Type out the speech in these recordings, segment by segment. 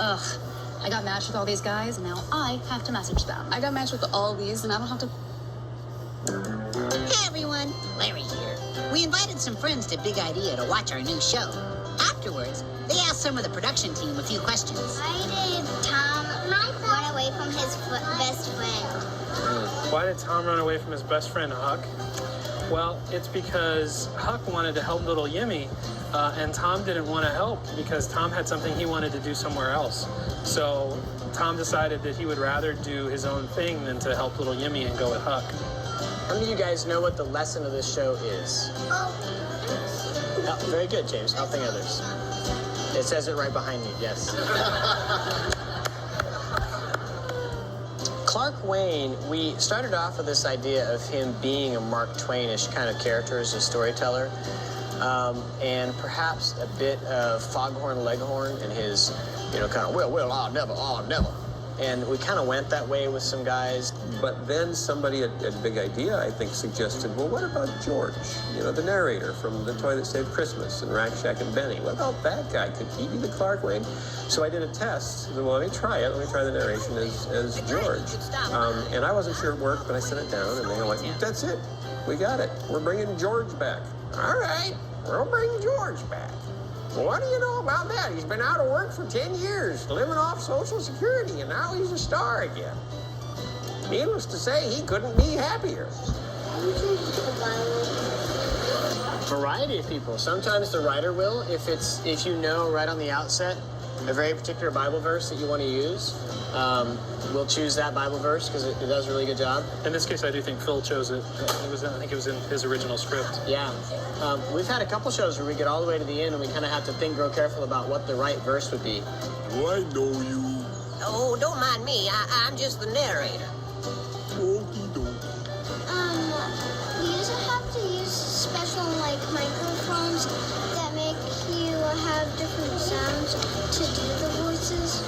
Ugh. I got matched with all these guys, and now I have to message them. I got matched with all these, and I don't have to... Hey everyone, Larry here. We invited some friends to Big Idea to watch our new show. Afterwards, they asked some of the production team a few questions. Why did Tom run away from his best friend? Why did Tom run away from his best friend, Huck? Well, it's because Huck wanted to help little Yimmy, and Tom didn't want to help because Tom had something he wanted to do somewhere else. So Tom decided that he would rather do his own thing than to help little Yimmy and go with Huck. How many of you guys know what the lesson of this show is? Oh, very good, James. Helping others. It says it right behind you, yes. Clark Wayne, we started off with this idea of him being a Mark Twain-ish kind of character as a storyteller, and perhaps a bit of Foghorn Leghorn and his, kind of, well, I'll never. And we kind of went that way with some guys. But then somebody at Big Idea, I think, suggested, well, what about George? The narrator from The Toy That Saved Christmas and Rack Shack and Benny. What about that guy? Could he be the Clark Wayne? So I did a test. I said, well, let me try it. Let me try the narration as George. And I wasn't sure it worked, but I sent it down, and they were like, that's it. We got it. We're bringing George back. All right, we'll bring George back. Well, what do you know about that? He's been out of work for 10 years, living off Social Security, and now he's a star again. Needless to say, he couldn't be happier. Variety of people. Sometimes the writer will, if you know right on the outset a very particular Bible verse that you want to use, we'll choose that Bible verse because it does a really good job. In this case, I do think Phil chose it. I think it was in his original script. Yeah. We've had a couple shows where we get all the way to the end and we kind of have to think real careful about what the right verse would be. Do I know you? Oh, don't mind me. I'm just the narrator. Okie dokie. Do you have to use special, microphones that make you have different sounds to do the voices?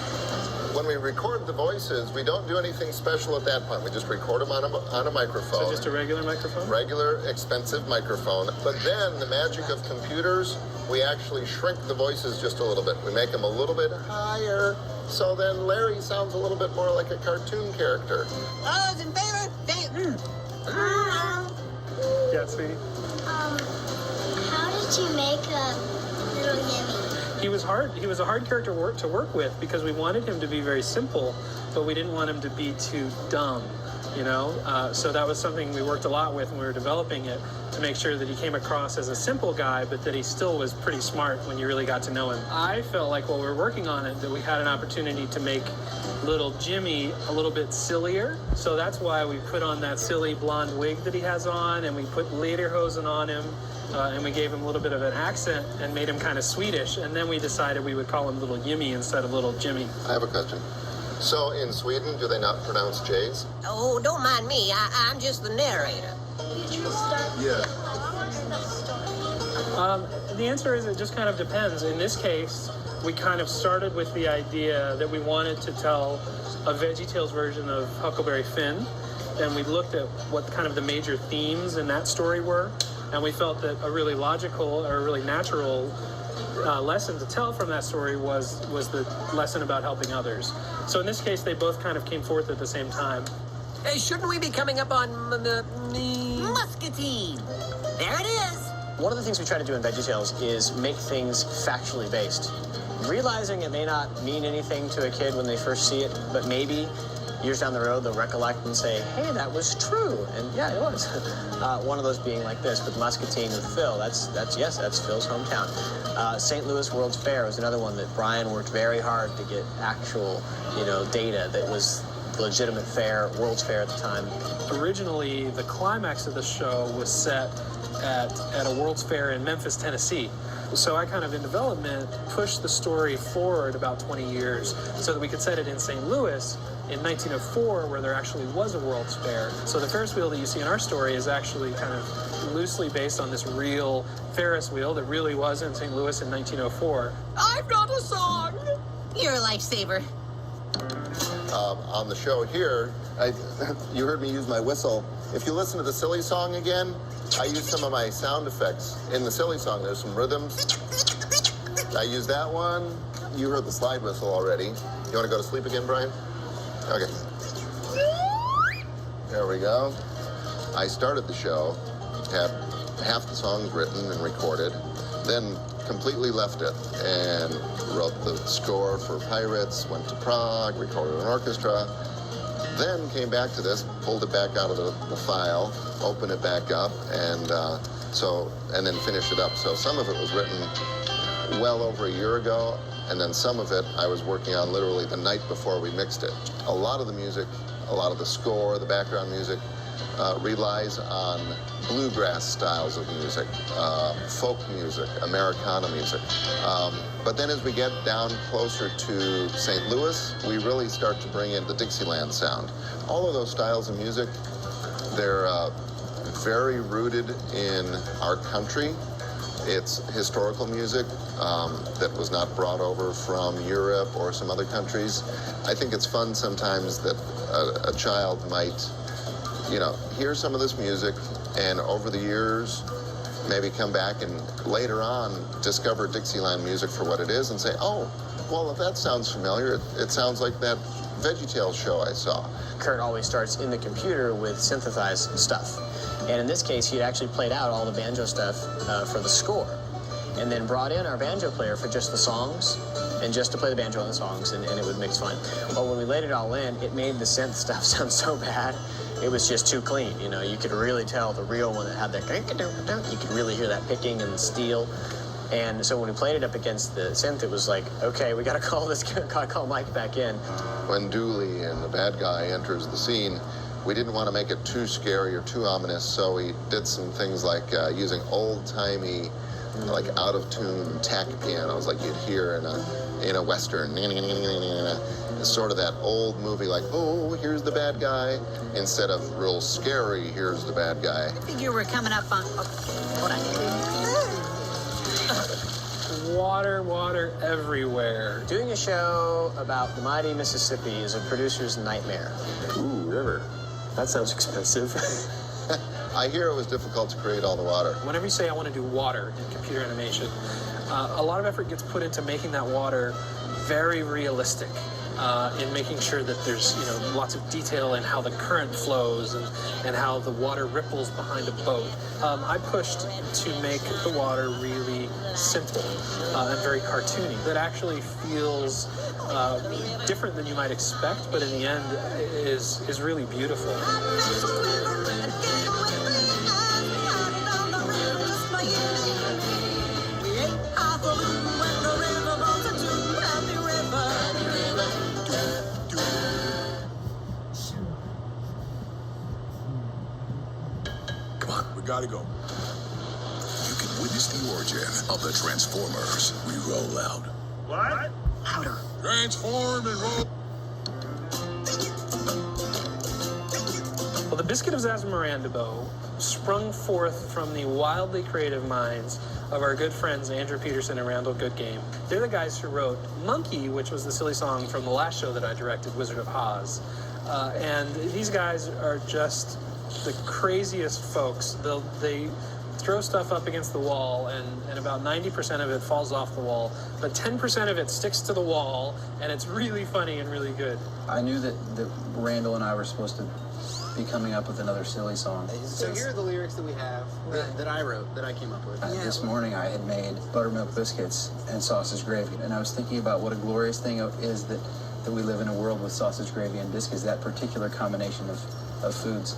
When we record the voices, we don't do anything special at that point. We just record them on a microphone. So just a regular microphone? Regular, expensive microphone. But then, the magic of computers, we actually shrink the voices just a little bit. We make them a little bit higher, so then Larry sounds a little bit more like a cartoon character. All those in favor? Yeah, sweetie. How did you make a little Yimmy? He was a hard character to work with because we wanted him to be very simple, but we didn't want him to be too dumb, So that was something we worked a lot with when we were developing it to make sure that he came across as a simple guy, but that he still was pretty smart when you really got to know him. I felt like while we were working on it that we had an opportunity to make little Jimmy a little bit sillier. So that's why we put on that silly blonde wig that he has on, and we put lederhosen on him. And we gave him a little bit of an accent and made him kind of Swedish. And then we decided we would call him Little Yimmy instead of Little Jimmy. I have a question. So in Sweden, do they not pronounce J's? Oh, don't mind me. I'm just the narrator. Yeah. The answer is it just kind of depends. In this case, we kind of started with the idea that we wanted to tell a VeggieTales version of Huckleberry Finn. And we looked at what kind of the major themes in that story were. And we felt that a really logical or a really natural lesson to tell from that story was the lesson about helping others. So in this case, they both kind of came forth at the same time. Hey, shouldn't we be coming up on Muscatine? There it is. One of the things we try to do in VeggieTales is make things factually based. Realizing it may not mean anything to a kid when they first see it, but maybe years down the road, they'll recollect and say, hey, that was true. And yeah, it was. One of those being like this with Muscatine with Phil. That's Phil's hometown. St. Louis World's Fair was another one that Brian worked very hard to get actual, data that was legitimate fair, World's Fair at the time. Originally, the climax of the show was set at a World's Fair in Memphis, Tennessee. So I kind of, in development, pushed the story forward about 20 years so that we could set it in St. Louis in 1904, where there actually was a World's Fair. So the Ferris wheel that you see in our story is actually kind of loosely based on this real Ferris wheel that really was in St. Louis in 1904. I've got a song. You're a lifesaver. On the show here, you heard me use my whistle. If you listen to the silly song again, I use some of my sound effects in the silly song. There's some rhythms. I used that one. You heard the slide whistle already. You want to go to sleep again, Brian? Okay. There we go. I started the show, had half the songs written and recorded, then completely left it and wrote the score for Pirates, went to Prague, recorded an orchestra, then came back to this, pulled it back out of the file, opened it back up, and then finished it up. So some of it was written well over a year ago, and then some of it I was working on literally the night before we mixed it. A lot of the music, a lot of the score, the background music, relies on bluegrass styles of music, folk music, Americana music. But then as we get down closer to St. Louis, we really start to bring in the Dixieland sound. All of those styles of music, they're very rooted in our country. It's historical music that was not brought over from Europe or some other countries. I think it's fun sometimes that a child might, hear some of this music and over the years maybe come back and later on discover Dixieland music for what it is and say, oh, well, if that sounds familiar, it sounds like that VeggieTales show I saw. Kurt always starts in the computer with synthesized stuff. And in this case, he had actually played out all the banjo stuff for the score, and then brought in our banjo player for just the songs, and just to play the banjo on the songs, and it would mix fine. Well, when we laid it all in, it made the synth stuff sound so bad, it was just too clean. You could really tell the real one that had that, you could really hear that picking and the steel. And so when we played it up against the synth, it was like, okay, we gotta call Mike back in. When Dooley and the bad guy enters the scene, we didn't want to make it too scary or too ominous, so we did some things like using old-timey, like out-of-tune tack pianos, like you'd hear in a Western. It's sort of that old movie, like, oh, here's the bad guy, instead of real scary, here's the bad guy. I figure we're coming up on... hold on. Water everywhere. Doing a show about the mighty Mississippi is a producer's nightmare. Ooh, river. That sounds expensive. I hear it was difficult to create all the water. Whenever you say I want to do water in computer animation, a lot of effort gets put into making that water very realistic, in making sure that there's lots of detail in how the current flows and how the water ripples behind a boat. I pushed to make the water really simple and very cartoony. That actually feels different than you might expect, but in the end is really beautiful. We gotta go. You can witness the origin of the Transformers. We roll out. What? Louder. Transform and roll. Well, the Biscuit of Zazamarandabo sprung forth from the wildly creative minds of our good friends Andrew Peterson and Randall Goodgame. They're the guys who wrote Monkey, which was the silly song from the last show that I directed, Wizard of Oz. And these guys are just the craziest folks. They throw stuff up against the wall, and about 90% of it falls off the wall, but 10% of it sticks to the wall, and it's really funny and really good. I knew that Randall and I were supposed to be coming up with another silly song. So here are the lyrics that we have that I wrote, that I came up with. This morning I had made buttermilk biscuits and sausage gravy, and I was thinking about what a glorious thing it is that we live in a world with sausage gravy and biscuits, that particular combination of foods.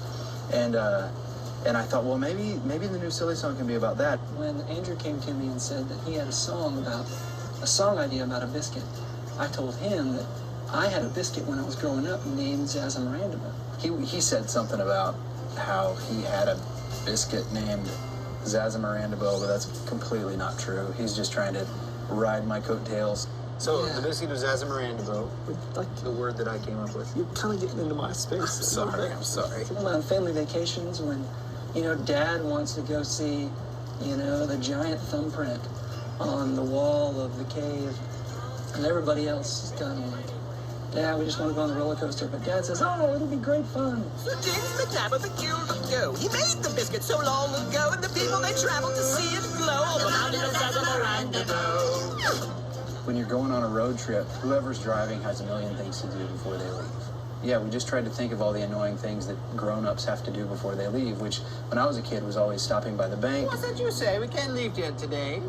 And I thought, well, maybe the new silly song can be about that. When Andrew came to me and said that he had a song idea about a biscuit, I told him that I had a biscuit when I was growing up named Zazamarandabo. He said something about how he had a biscuit named Zazamarandabo, but that's completely not true. He's just trying to ride my coattails. So the biscuit of Zazamarandabo, like the word that I came up with. You're kind of getting into my space. I'm sorry. On family vacations when, Dad wants to go see, the giant thumbprint on the wall of the cave, and everybody else is kind of like, Dad, we just want to go on the roller coaster. But Dad says, oh, it'll be great fun. So James the time of the cure to go. He made the biscuit so long ago, and the people they traveled to see it glow on the mountain of Zazamarandabo. when you're going on a road trip, whoever's driving has a million things to do before they leave. Yeah, we just tried to think of all the annoying things that grown-ups have to do before they leave, which, when I was a kid, was always stopping by the bank. What's that you say? We can't leave yet today.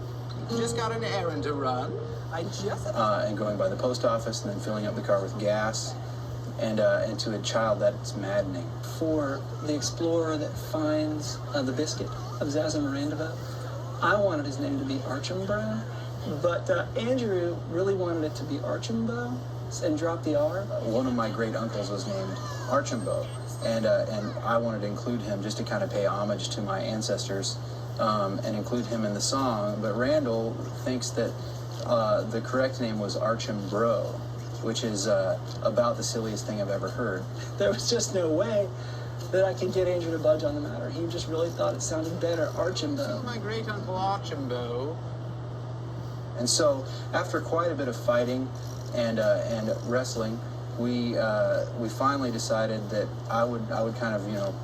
Just got an errand to run. And going by the post office and then filling up the car with gas. And to a child, that's maddening. For the explorer that finds the biscuit of Zazamarandabo, I wanted his name to be Archambault, but Andrew really wanted it to be Archambault and drop the R. One of my great uncles was named Archambault, and I wanted to include him just to kind of pay homage to my ancestors and include him in the song. But Randall thinks that the correct name was Archambro, which is about the silliest thing I've ever heard. There was just no way that I could get Andrew to budge on the matter. He just really thought it sounded better, Archambault. My great uncle Archambault. And so, after quite a bit of fighting and wrestling, we finally decided that I would kind of, you know,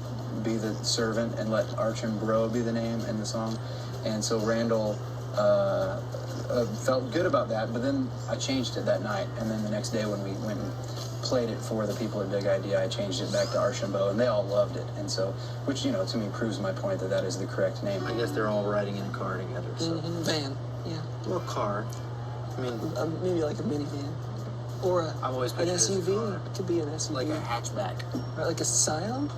be the servant and let Archambro be the name in the song. And so Randall felt good about that, but then I changed it that night. And then the next day when we went and played it for the people at Big Idea, I changed it back to Archambault, and they all loved it. And so, which, you know, to me proves my point that that is the correct name. I guess they're all riding in a car together, so. Van, yeah. Or car. I mean, maybe like a minivan. Or I've always an pictured it as a SUV. car. It could be an SUV. Like a hatchback. Or like a Scion?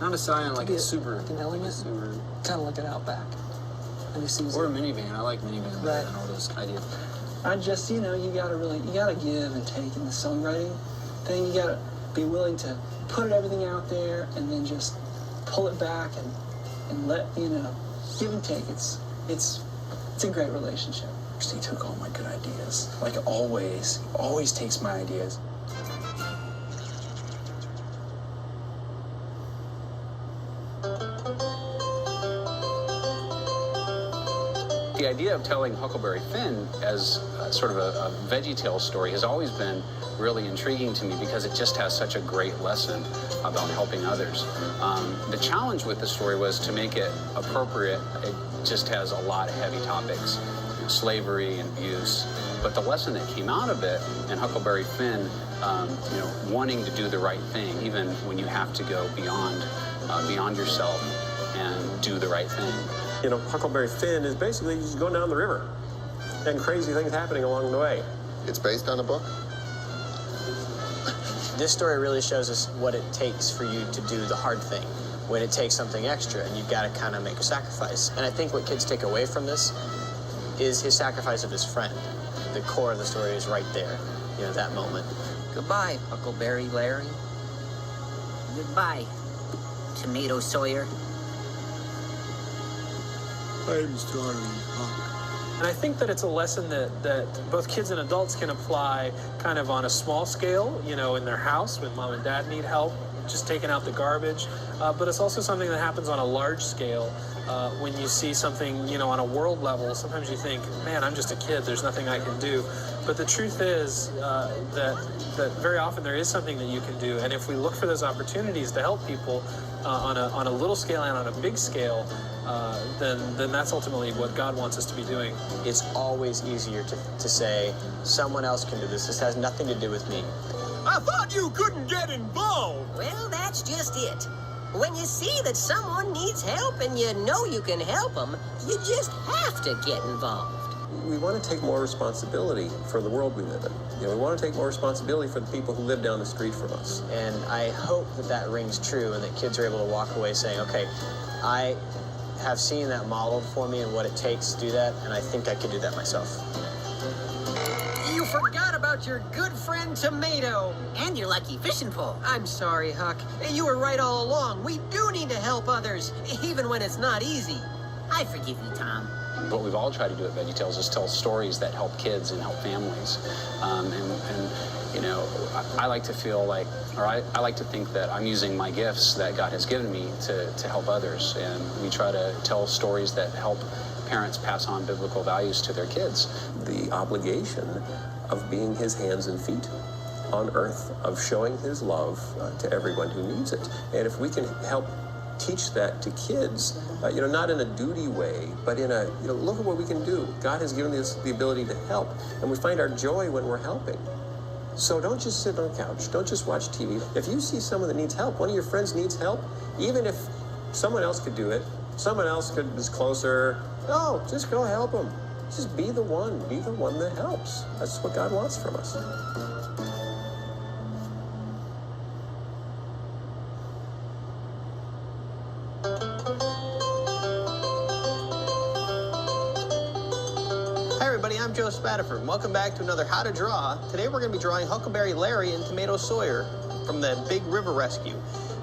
Not a Scion, like a Subaru. Like an Element? Subaru. Kind of like an Outback. Or a minivan. I like minivan better than all those ideas. I just, you know, you gotta give and take in the songwriting thing. You gotta be willing to put everything out there and then just pull it back and let, you know, give and take. It's a great relationship. He took all my good ideas, like always takes my ideas. The idea of telling Huckleberry Finn as sort of a VeggieTales story has always been really intriguing to me because it just has such a great lesson about helping others. The challenge with the story was to make it appropriate. It just has a lot of heavy topics, you know, slavery and abuse. But the lesson that came out of it, and Huckleberry Finn, you know, wanting to do the right thing, even when you have to go beyond yourself and do the right thing. You know, Huckleberry Finn is basically just going down the river and crazy things happening along the way. It's based on a book? This story really shows us what it takes for you to do the hard thing, when it takes something extra and you've got to kind of make a sacrifice. And I think what kids take away from this is his sacrifice of his friend. The core of the story is right there, you know, that moment. Goodbye, Huckleberry Larry. Goodbye, Tomato Sawyer. I'm sorry, Huck. And I think that it's a lesson that both kids and adults can apply kind of on a small scale, you know, in their house when mom and dad need help, just taking out the garbage. But it's also something that happens on a large scale when you see something, you know, on a world level. Sometimes you think, man, I'm just a kid, there's nothing I can do. But the truth is that very often there is something that you can do. And if we look for those opportunities to help people on a little scale and on a big scale, then that's ultimately what God wants us to be doing. It's always easier to say, someone else can do this. This has nothing to do with me. I thought you couldn't get involved. Well, that's just it. When you see that someone needs help and you know you can help them, you just have to get involved. We want to take more responsibility for the world we live in. You know, we want to take more responsibility for the people who live down the street from us. And I hope that rings true and that kids are able to walk away saying, okay, I have seen that modeled for me and what it takes to do that, and I think I could do that myself. You forgot about your good friend Tomato. And your lucky fishing pole. I'm sorry, Huck. You were right all along. We do need to help others, even when it's not easy. I forgive you, Tom. What we've all tried to do at VeggieTales is tell stories that help kids and help families. And you know, I like to feel like, or I like to think that I'm using my gifts that God has given me to help others. And we try to tell stories that help parents pass on biblical values to their kids. The obligation of being his hands and feet on earth, of showing his love to everyone who needs it. And if we can help teach that to kids, not in a duty way, but in a, look at what we can do. God has given us the ability to help, and we find our joy when we're helping. So don't just sit on the couch. Don't just watch TV. If you see someone that needs help, one of your friends needs help, even if someone else could do it, someone else is closer, no, just go help them. Just be the one that helps. That's what God wants from us. Hi everybody, I'm Joe Spataford, and welcome back to another How to Draw. Today we're going to be drawing Huckleberry Larry and Tomato Sawyer from the Big River Rescue.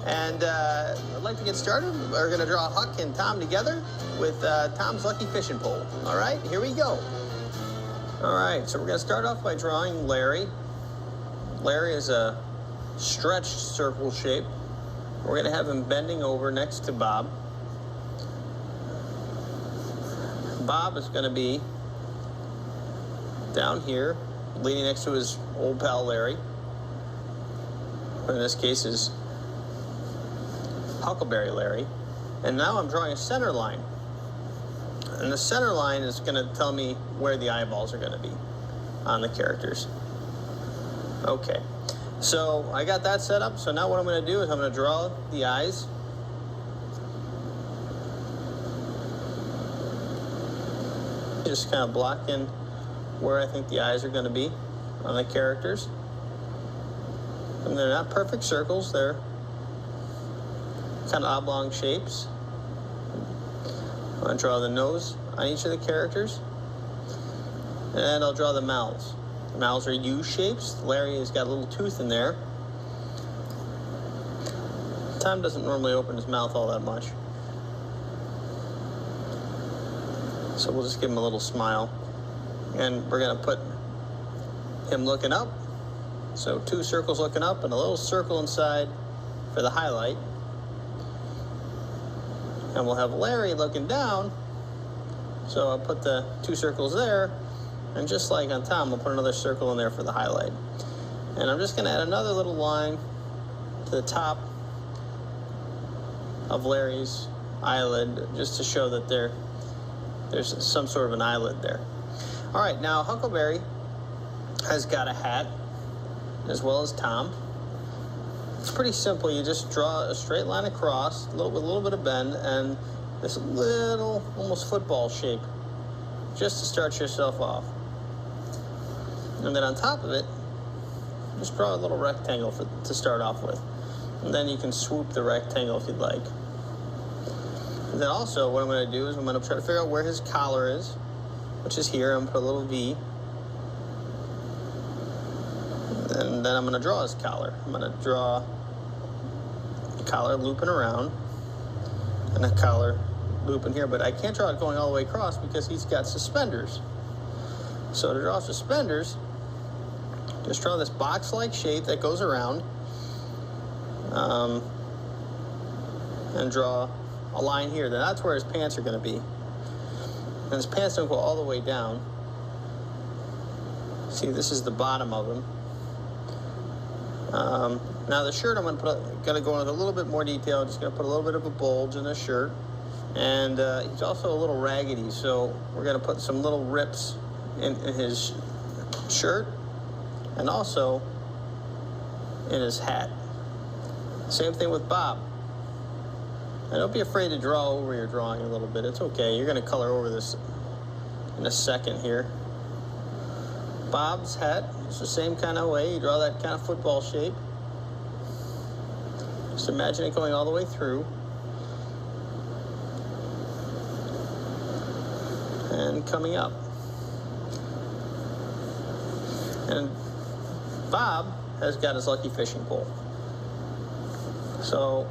And I'd like to get started. We're going to draw Huck and Tom together with Tom's lucky fishing pole. All right, here we go. All right, so we're going to start off by drawing Larry. Larry is a stretched circle shape. We're going to have him bending over next to Bob. Bob is going to be down here, leaning next to his old pal Larry. In this case is Huckleberry Larry. And now I'm drawing a center line. And the center line is going to tell me where the eyeballs are going to be on the characters. Okay, so I got that set up. So now what I'm going to do is I'm going to draw the eyes. Just kind of block in where I think the eyes are going to be on the characters. And they're not perfect circles, they're kind of oblong shapes. I'm going to draw the nose on each of the characters. And I'll draw the mouths. The mouths are U shapes. Larry has got a little tooth in there. Tom doesn't normally open his mouth all that much. So we'll just give him a little smile. And we're going to put him looking up. So 2 circles looking up and a little circle inside for the highlight. And we'll have Larry looking down. So I'll put the 2 circles there. And just like on Tom, we'll put another circle in there for the highlight. And I'm just going to add another little line to the top of Larry's eyelid just to show that there's some sort of an eyelid there. All right, now Huckleberry has got a hat as well as Tom. It's pretty simple. You just draw a straight line across with a little bit of bend and this little, almost football shape just to start yourself off. And then on top of it, just draw a little rectangle to start off with. And then you can swoop the rectangle if you'd like. And then also what I'm going to do is I'm going to try to figure out where his collar is, which is here. I'm going to put a little V. And then I'm going to draw his collar. I'm going to draw the collar looping around and a collar looping here. But I can't draw it going all the way across because he's got suspenders. So to draw suspenders, just draw this box-like shape that goes around and draw a line here. Then that's where his pants are going to be. And his pants don't go all the way down. See, this is the bottom of him. Now the shirt, I'm going to go into a little bit more detail. I'm just going to put a little bit of a bulge in his shirt. And he's also a little raggedy, so we're going to put some little rips in his shirt and also in his hat. Same thing with Bob. And don't be afraid to draw over your drawing a little bit. It's okay. You're going to color over this in a second here. Bob's hat is the same kind of way. You draw that kind of football shape. Just imagine it going all the way through. And coming up. And Bob has got his lucky fishing pole. So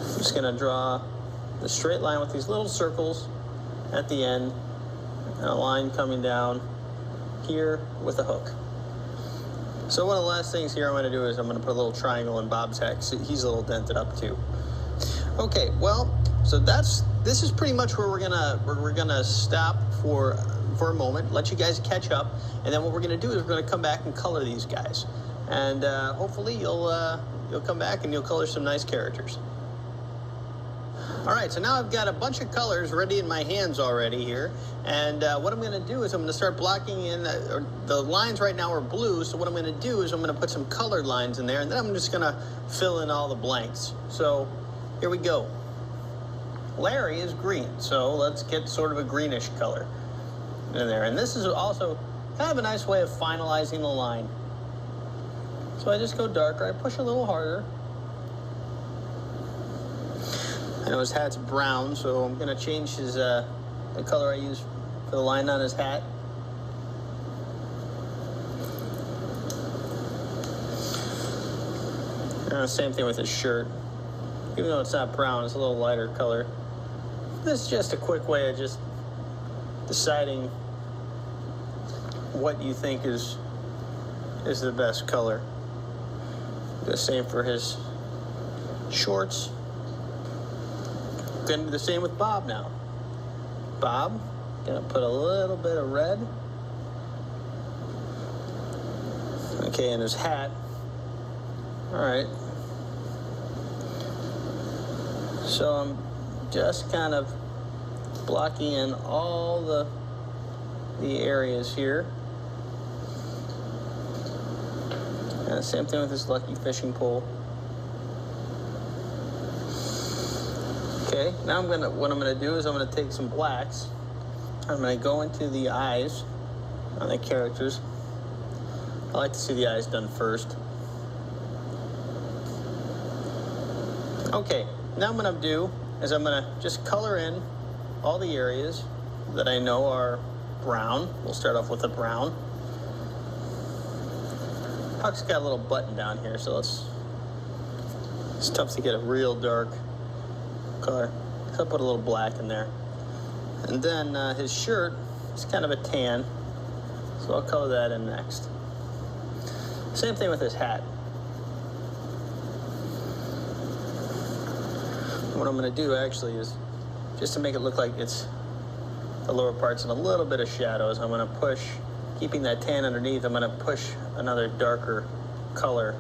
I'm just going to draw the straight line with these little circles at the end and a line coming down here with a hook. So one of the last things here I'm going to do is I'm going to put a little triangle in Bob's hat. So he's a little dented up too. Okay, well, so this is pretty much where we're gonna stop for a moment, let you guys catch up, and then what we're gonna do is we're gonna come back and color these guys. and hopefully you'll come back and you'll color some nice characters. All right, so now I've got a bunch of colors ready in my hands already here, and what I'm going to do is I'm going to start blocking in, the lines right now are blue, so what I'm going to do is I'm going to put some colored lines in there, and then I'm just going to fill in all the blanks. So here we go. Larry is green, so let's get sort of a greenish color in there, and this is also kind of a nice way of finalizing the line. So I just go darker, I push a little harder. I know his hat's brown, so I'm going to change his the color I use for the line on his hat. Same thing with his shirt. Even though it's not brown, it's a little lighter color. This is just a quick way of just deciding what you think is the best color. The same for his shorts. Gonna do the same with Bob now. Bob, gonna put a little bit of red. Okay, and his hat. All right. So I'm just kind of blocking in all the areas here. And same thing with this lucky fishing pole. Okay, now what I'm gonna do is I'm gonna take some blacks. I'm gonna go into the eyes on the characters. I like to see the eyes done first. Okay, now what I'm gonna do is I'm gonna just color in all the areas that I know are brown. We'll start off with the brown. Puck's got a little button down here, so it's tough to get a real dark color. So I'll put a little black in there. And then his shirt is kind of a tan, so I'll color that in next. Same thing with his hat. What I'm going to do actually is, just to make it look like it's the lower parts and a little bit of shadows, I'm going to push, keeping that tan underneath, I'm going to push another darker color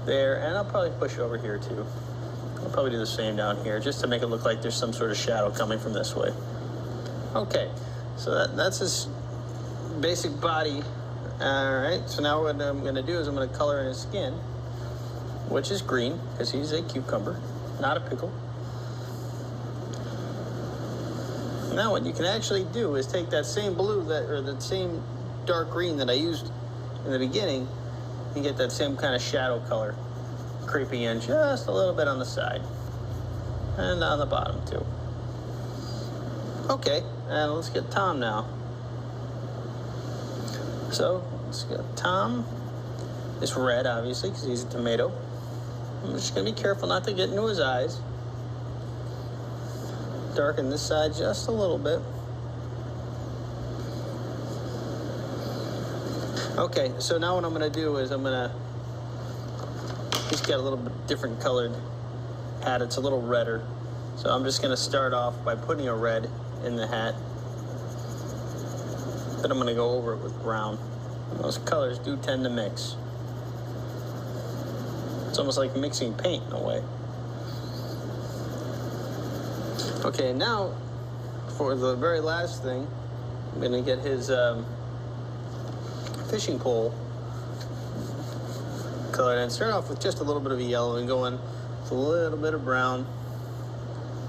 there, and I'll probably push over here too. I'll probably do the same down here, just to make it look like there's some sort of shadow coming from this way. Okay, so that's his basic body. All right, so now what I'm going to do is I'm going to color in his skin, which is green, because he's a cucumber, not a pickle. Now what you can actually do is take that same blue, or the same dark green that I used in the beginning, and get that same kind of shadow color creeping in just a little bit on the side. And on the bottom too. Okay, and let's get Tom now. So, let's get Tom. It's red, obviously, because he's a tomato. I'm just going to be careful not to get into his eyes. Darken this side just a little bit. Okay, so now what I'm going to do is he's got a little bit different colored hat. It's a little redder. So I'm just going to start off by putting a red in the hat. Then I'm going to go over it with brown. And those colors do tend to mix. It's almost like mixing paint in a way. Okay, now for the very last thing, I'm going to get his fishing pole colored and start off with just a little bit of a yellow and go in with a little bit of brown.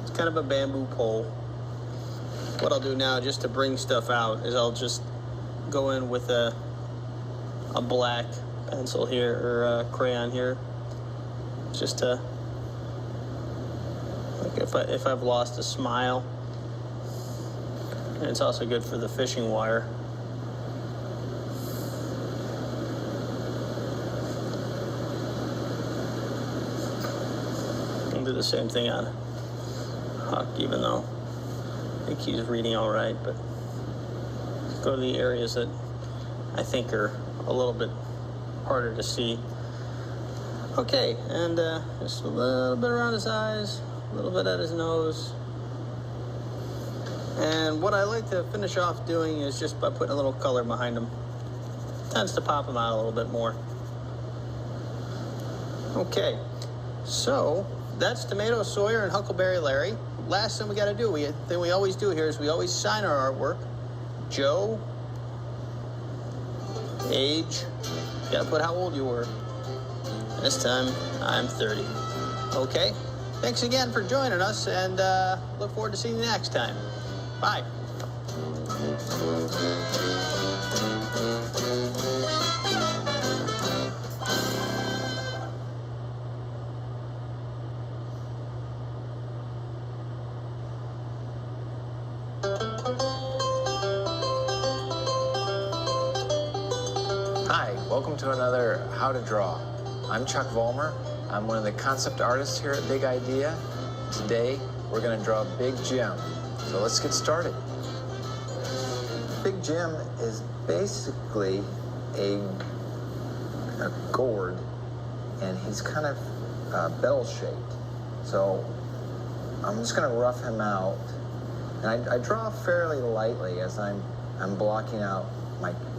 It's kind of a bamboo pole. What I'll do now, just to bring stuff out, is I'll just go in with a black pencil here, or a crayon here, just to, like if I've lost a smile. And it's also good for the fishing wire. Do the same thing on Huck, even though I think he's reading all right, but go to the areas that I think are a little bit harder to see. Okay, and just a little bit around his eyes, a little bit at his nose. And what I like to finish off doing is just by putting a little color behind him. Tends to pop him out a little bit more. Okay, so that's Tomato Sawyer and Huckleberry Larry. Last thing we got to do, thing we always do here is we always sign our artwork. Joe, age, got to put how old you were. This time, I'm 30. Okay, thanks again for joining us, and look forward to seeing you next time. Bye. Hi, welcome to another How to Draw. I'm Chuck Vollmer. I'm one of the concept artists here at Big Idea. Today, we're going to draw Big Jim. So let's get started. Big Jim is basically a gourd, and he's kind of bell-shaped. So I'm just going to rough him out. And I draw fairly lightly as I'm blocking out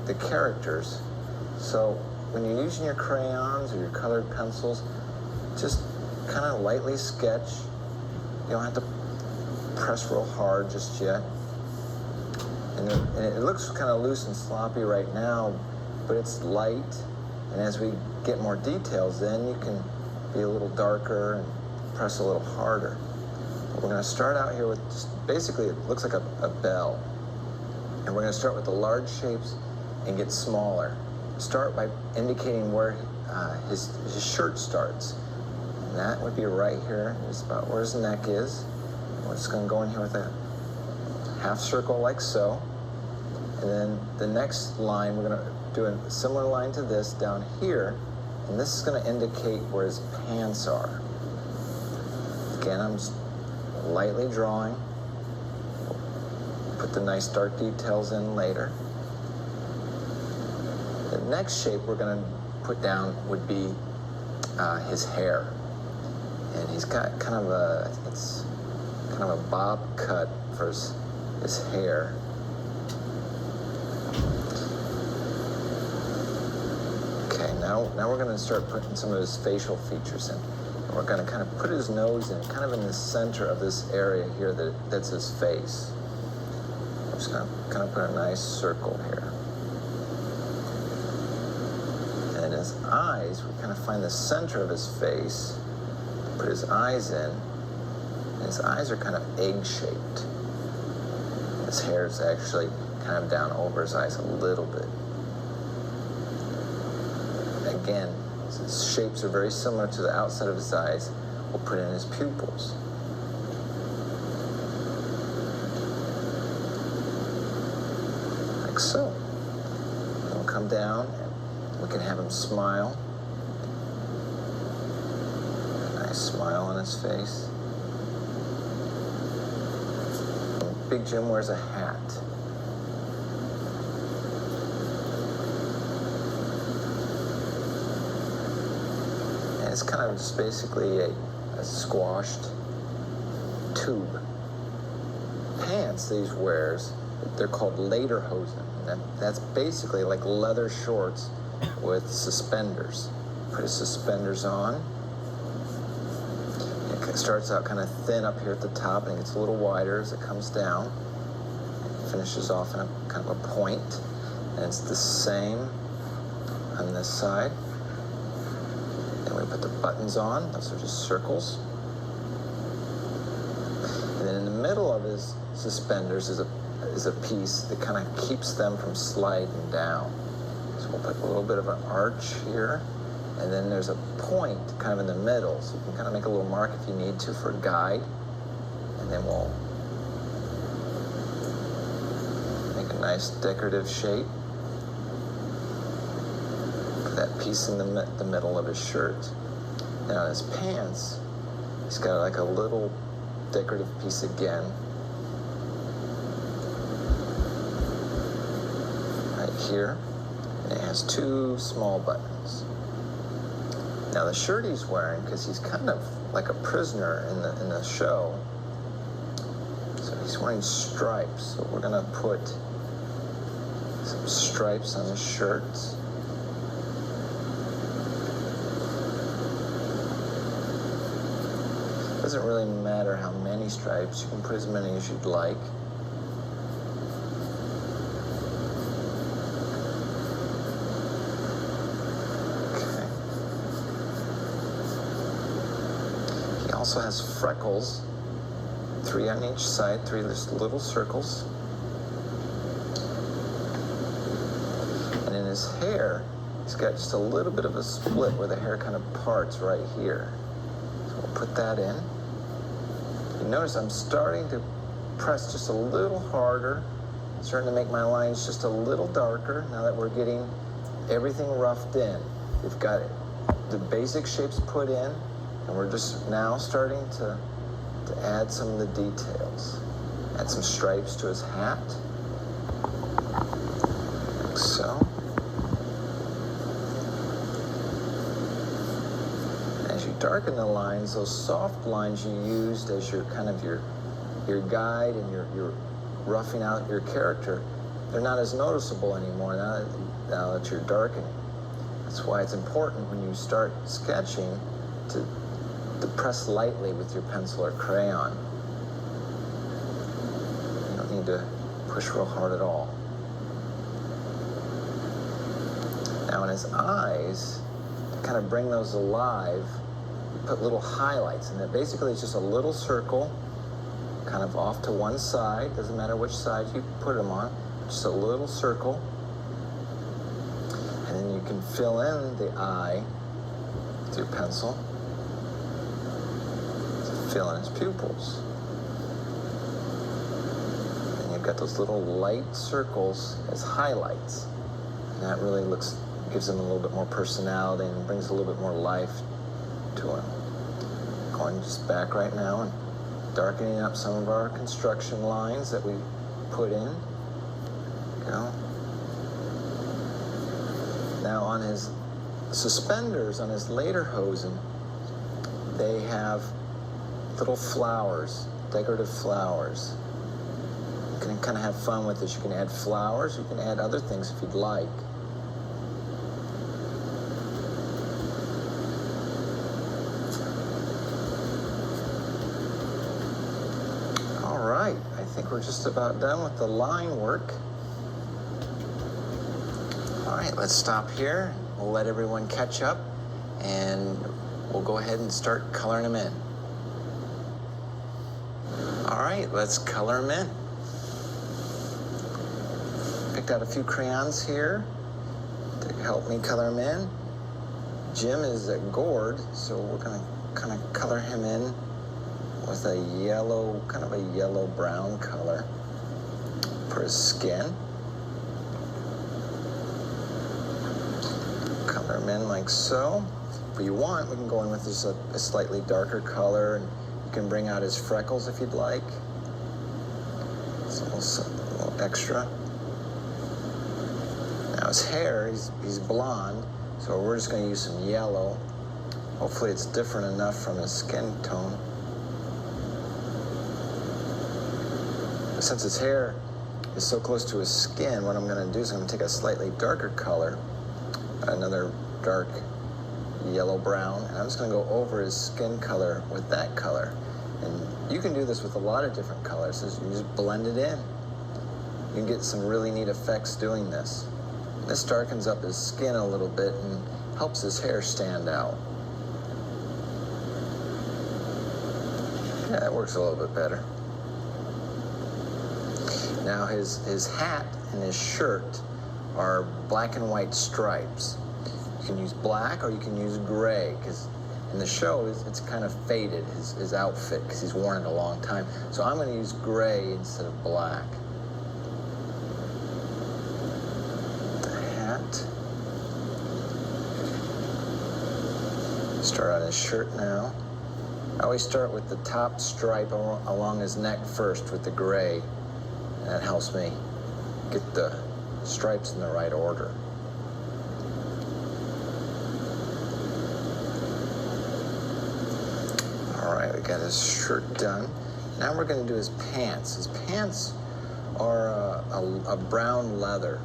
the characters. So when you're using your crayons or your colored pencils, just kind of lightly sketch. You don't have to press real hard just yet. And it looks kind of loose and sloppy right now, but it's light. And as we get more details in, you can be a little darker and press a little harder. But we're going to start out here with just basically, it looks like a bell. And we're going to start with the large shapes and get smaller. Start by indicating where his shirt starts. And that would be right here. It's about where his neck is. We're just going to go in here with a half circle like so. And then the next line, we're going to do a similar line to this down here. And this is going to indicate where his pants are. Again, I'm just lightly drawing. Put the nice dark details in later. The next shape we're going to put down would be his hair. And he's got kind of I think it's kind of a bob cut for his hair. Okay, now we're going to start putting some of his facial features in. And we're going to kind of put his nose in, kind of in the center of this area here that's his face. I'm just going to kind of put a nice circle here. And his eyes, we kind of find the center of his face, put his eyes in, and his eyes are kind of egg-shaped. His hair is actually kind of down over his eyes a little bit. Again, his shapes are very similar to the outside of his eyes. We'll put in his pupils. Like so. And we'll come down and we can have him smile. A nice smile on his face. And Big Jim wears a hat. And it's kind of just basically a squashed tube. Pants that he wears, they're called lederhosen. That's basically like leather shorts with suspenders. Put his suspenders on. It starts out kind of thin up here at the top and it gets a little wider as it comes down. It finishes off in a kind of a point. And it's the same on this side. Then we put the buttons on. Those are just circles. And then in the middle of his suspenders is a piece that kind of keeps them from sliding down. So we'll put a little bit of an arch here, and then there's a point kind of in the middle, so you can kind of make a little mark if you need to for a guide, and then we'll make a nice decorative shape. Put that piece in the middle of his shirt. Now on his pants, he's got like a little decorative piece again. Here, and it has two small buttons. Now the shirt he's wearing, because he's kind of like a prisoner in the show, so he's wearing stripes. So we're gonna put some stripes on his shirts. doesn't really matter how many stripes. You can put as many as you'd like. Okay. He also has freckles, 3 on each side, 3 just little circles. And in his hair, he's got just a little bit of a split where the hair kind of parts right here. So we'll put that in. You notice I'm starting to press just a little harder, starting to make my lines just a little darker now that we're getting everything roughed in. We've got the basic shapes put in, and we're just now starting to add some of the details. Add some stripes to his hat, like so. As you darken the lines, those soft lines you used as your kind of your guide and your roughing out your character, they're not as noticeable anymore now that you're darkening. That's why it's important when you start sketching to press lightly with your pencil or crayon. You don't need to push real hard at all. Now in his eyes, to kind of bring those alive, you put little highlights in there. Basically it's just a little circle, kind of off to one side, doesn't matter which side you put them on, just a little circle. And then you can fill in the eye with your pencil. Fill in his pupils. And you've got those little light circles as highlights. And that really gives him a little bit more personality and brings a little bit more life to him. Going just back right now and darkening up some of our construction lines that we put in. There you go. Now on his suspenders, on his lederhosen, they have little flowers, decorative flowers. You can kind of have fun with this. You can add flowers, you can add other things if you'd like. All right, I think we're just about done with the line work. All right, let's stop here. We'll let everyone catch up, and we'll go ahead and start coloring them in. All right, let's color them in. Picked out a few crayons here to help me color them in. Jim is a gourd, so we're gonna kind of color him in with a yellow, kind of a yellow-brown color for his skin. Color him in like so. If you want, we can go in with just a slightly darker color, and you can bring out his freckles if you'd like. It's a little extra. Now his hair, he's blonde, so we're just going to use some yellow. Hopefully it's different enough from his skin tone. Since his hair is so close to his skin, what I'm going to do is I'm going to take a slightly darker color, another dark yellow-brown, and I'm just going to go over his skin color with that color. And you can do this with a lot of different colors. You just blend it in. You can get some really neat effects doing this. This darkens up his skin a little bit and helps his hair stand out. Yeah, that works a little bit better. Now his hat and his shirt are black and white stripes. You can use black or you can use gray, because in the show it's kind of faded, his outfit, because he's worn it a long time. So I'm going to use gray instead of black. The hat. Start on his shirt now. I always start with the top stripe along his neck first with the gray. And that helps me get the stripes in the right order. All right, we got his shirt done. Now we're going to do his pants. His pants are a brown leather.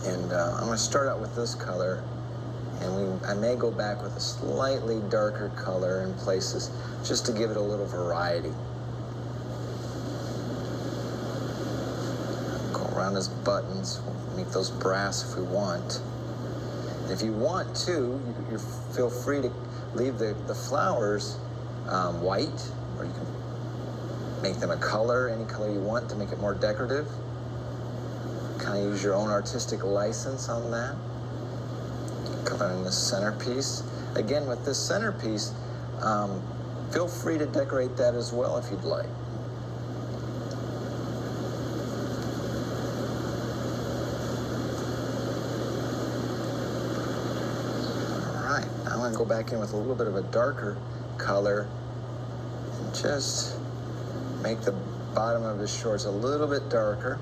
And I'm going to start out with this color. And I may go back with a slightly darker color in places just to give it a little variety. Go around his buttons, we'll make those brass if we want. And if you want to, you feel free to leave the flowers white, or you can make them a color, any color you want to make it more decorative. Kind of use your own artistic license on that. Coloring this centerpiece. Again, with this centerpiece, feel free to decorate that as well if you'd like. All right, now I'm going to go back in with a little bit of a darker color and just make the bottom of his shorts a little bit darker.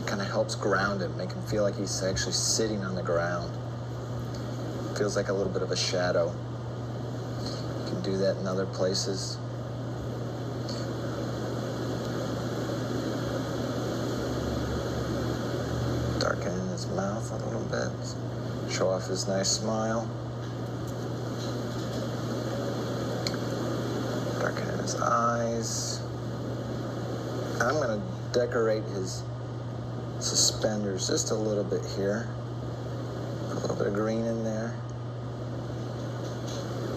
Kind of helps ground him, make him feel like he's actually sitting on the ground. Feels like a little bit of a shadow. You can do that in other places. Darken his mouth a little bit. Show off his nice smile. Darken his eyes. I'm going to decorate his suspenders just a little bit here. A little bit of green in there.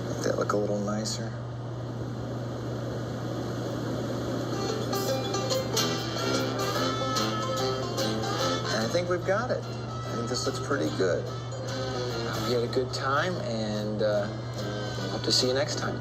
Make that look a little nicer. And I think we've got it. I think this looks pretty good. Hope you had a good time, and hope to see you next time.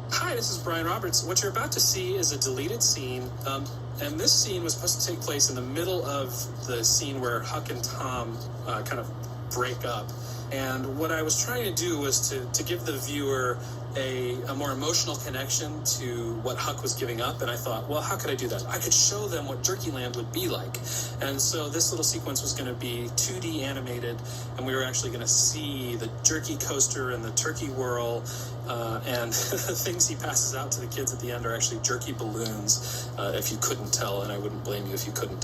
Hi, this is Brian Roberts. What you're about to see is a deleted scene, and this scene was supposed to take place in the middle of the scene where Huck and Tom kind of break up. And what I was trying to do was to give the viewer a more emotional connection to what Huck was giving up. And I thought, well, how could I do that? I could show them what Jerkyland would be like. And so this little sequence was going to be 2D animated, and we were actually going to see the jerky coaster and the turkey whirl, and the things he passes out to the kids at the end are actually jerky balloons, if you couldn't tell, and I wouldn't blame you if you couldn't.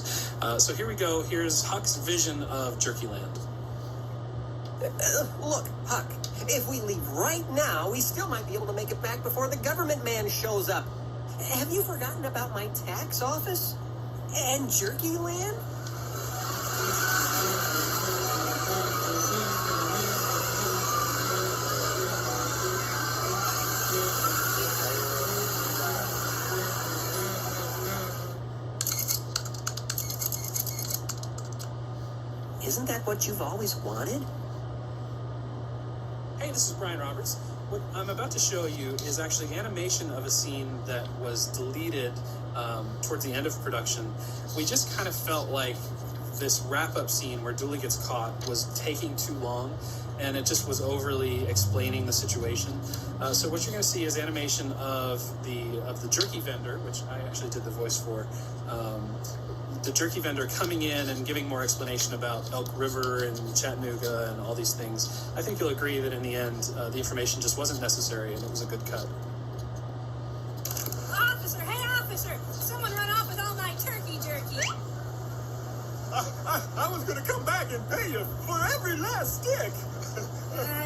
So here we go. Here's Huck's vision of Jerkyland. Look, Huck, if we leave right now, we still might be able to make it back before the government man shows up. Have you forgotten about my tax office? And Jerkyland? Isn't that what you've always wanted? Hey, this is Brian Roberts. What I'm about to show you is actually animation of a scene that was deleted towards the end of production. We just kind of felt like this wrap-up scene where Dooley gets caught was taking too long, and it just was overly explaining the situation. So what you're going to see is animation of the jerky vendor, which I actually did the voice for. The jerky vendor coming in and giving more explanation about Elk River and Chattanooga and all these things. I think you'll agree that in the end, the information just wasn't necessary and it was a good cut. Officer, hey officer! Someone run off with all my turkey jerky. I was going to come back and pay you for every last stick.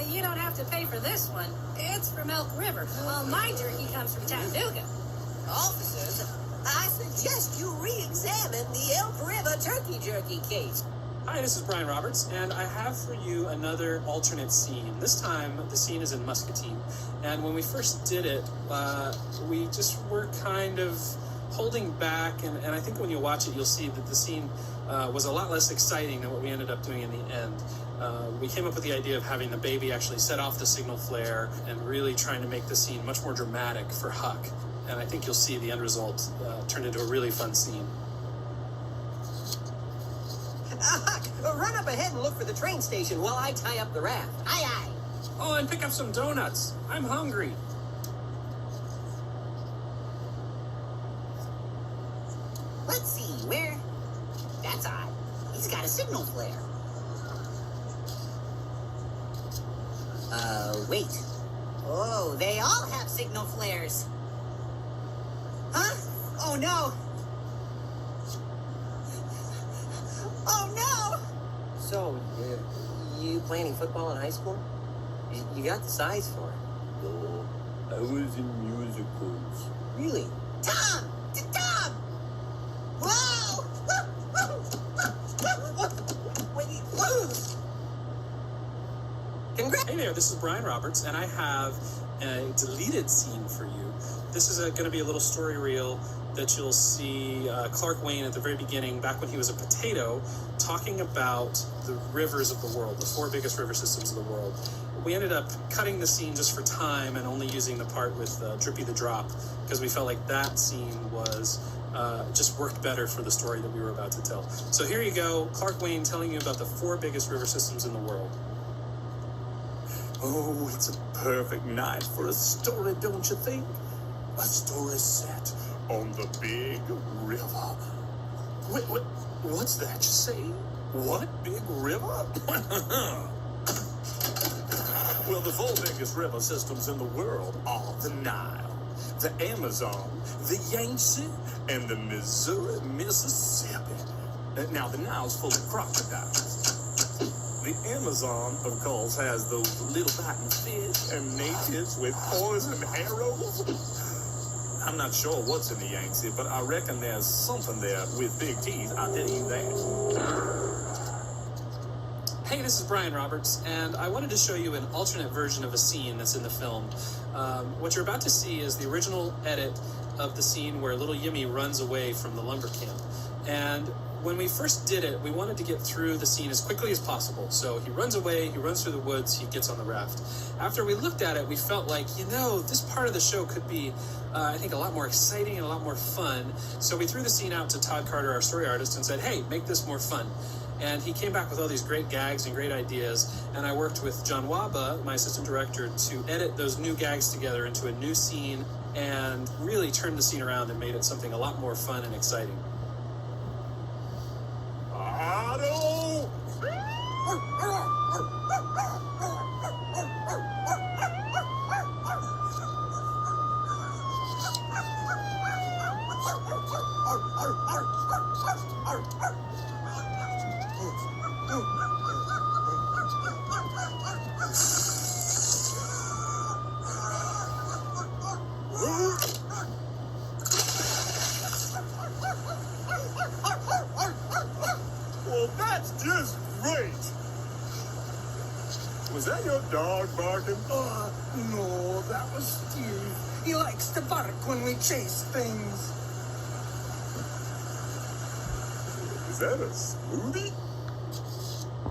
You don't have to pay for this one. It's from Elk River. All my jerky comes from Chattanooga. Officers, I suggest you re-examine the Elk River turkey jerky case. Hi, this is Brian Roberts, and I have for you another alternate scene. This time, the scene is in Muscatine, and when we first did it, we just were kind of holding back, and I think when you watch it, you'll see that the scene was a lot less exciting than what we ended up doing in the end. We came up with the idea of having the baby actually set off the signal flare and really trying to make the scene much more dramatic for Huck. And I think you'll see the end result turned into a really fun scene. Huck, run up ahead and look for the train station while I tie up the raft. Aye, aye. Oh, and pick up some donuts. I'm hungry. Let's see, where? That's odd. He's got a signal flare. Wait. Oh, they all have signal flares. Huh? Oh, no. Oh, no! So, you playing football in high school? You got the size for it. No, I was in musicals. Really? Tom! Tom! Whoa! Hey there, this is Brian Roberts, and I have a deleted scene for you. This is going to be a little story reel that you'll see Clark Wayne at the very beginning, back when he was a potato, talking about the rivers of the world, the 4 biggest river systems of the world. We ended up cutting the scene just for time and only using the part with Drippy the Drop, because we felt like that scene was just worked better for the story that we were about to tell. So here you go, Clark Wayne telling you about the 4 biggest river systems in the world. Oh, it's a perfect night for a story, don't you think? A story set on the big river. Wait, what's that you say? What big river? Well, the 4 biggest river systems in the world are the Nile, the Amazon, the Yangtze, and the Mississippi. Now, the Nile's full of crocodiles. The Amazon, of course, has those little biting fish and natives with poison arrows. I'm not sure what's in the Yangtze, but I reckon there's something there with big teeth, I'll tell you that. Hey, this is Brian Roberts, and I wanted to show you an alternate version of a scene that's in the film. What you're about to see is the original edit of the scene where little Yimmy runs away from the lumber camp. And when we first did it, we wanted to get through the scene as quickly as possible. So he runs away, he runs through the woods, he gets on the raft. After we looked at it, we felt like, this part of the show could be, I think, a lot more exciting and a lot more fun. So we threw the scene out to Todd Carter, our story artist, and said, hey, make this more fun. And he came back with all these great gags and great ideas, and I worked with John Waba, my assistant director, to edit those new gags together into a new scene and really turned the scene around and made it something a lot more fun and exciting. Otto! Well, that's just great. Was that your dog barking? No, that was Steve. He likes to bark when we chase things. Is that a smoothie?